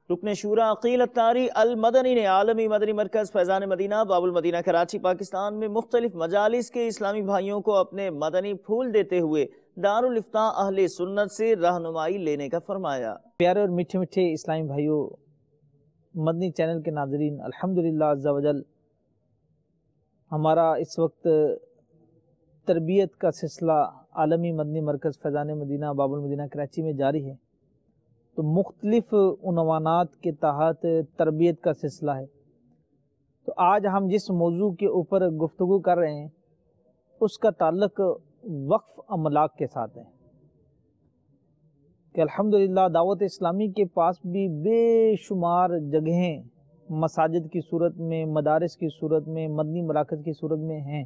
رکن شورا عقیل اتاری المدنی نے عالمی مدنی مرکز فیضان مدینہ باب المدینہ کراچی پاکستان میں مختلف مجالس کے اسلامی بھائیوں کو اپنے مدنی پھول دیتے ہوئے دارالافتاء اہل سنت سے رہنمائی لینے کا فرمایا۔ پیارے اور میٹھے میٹھے اسلامی بھائیوں، مدنی چینل کے ناظرین، الحمدللہ عز و جل ہمارا اس وقت تربیت کا سلسلہ عالمی مدنی مرکز فیضان مدینہ باب المدینہ کراچی میں جاری ہے۔ تو مختلف عنوانات کے تحت تربیت کا سلسلہ ہے۔ تو آج ہم جس موضوع کے اوپر گفتگو کر رہے ہیں اس کا تعلق وقف املاک کے ساتھ ہے کہ الحمدللہ دعوت اسلامی کے پاس بھی بے شمار جگہیں مساجد کی صورت میں، مدارس کی صورت میں، مدنی مراکز کی صورت میں ہیں۔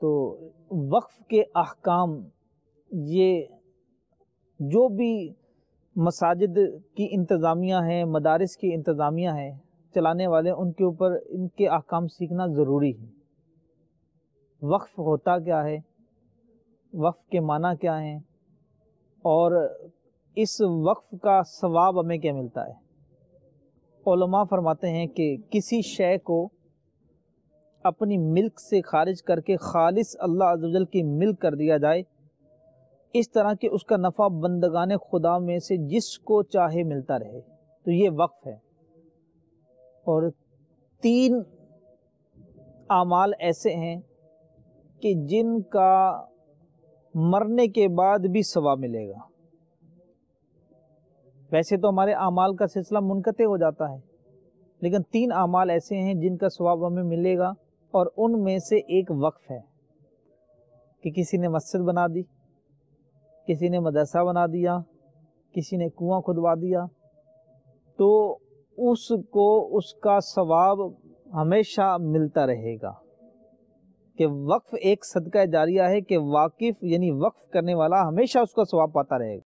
تو وقف کے احکام، یہ جو بھی مساجد کی انتظامیہ ہیں، مدارس کی انتظامیہ ہیں، چلانے والے، ان کے اوپر ان کے احکام سیکھنا ضروری ہے۔ وقف ہوتا کیا ہے، وقف کے معنی کیا ہیں، اور اس وقف کا ثواب ہمیں کیا ملتا ہے۔ علماء فرماتے ہیں کہ کسی شے کو اپنی ملک سے خارج کر کے خالص اللہ عز و جل کی ملک کر دیا جائے، اس طرح کہ اس کا نفع بندگان خدا میں سے جس کو چاہے ملتا رہے، تو یہ وقف ہے۔ اور 3 اعمال ایسے ہیں کہ جن کا مرنے کے بعد بھی ثواب ملے گا۔ ویسے تو ہمارے اعمال کا سلسلہ منقطع ہو جاتا ہے، لیکن 3 اعمال ایسے ہیں جن کا ثواب ہمیں ملے گا، اور ان میں سے ایک وقف ہے کہ کسی نے مسجد بنا دی، کسی نے مدرسہ بنا دیا، کسی نے کنواں کھدوا دیا، تو اس کو اس کا ثواب ہمیشہ ملتا رہے گا۔ کہ وقف ایک صدقہ جاریہ ہے کہ واقف یعنی وقف کرنے والا ہمیشہ اس کا ثواب پاتا رہے گا۔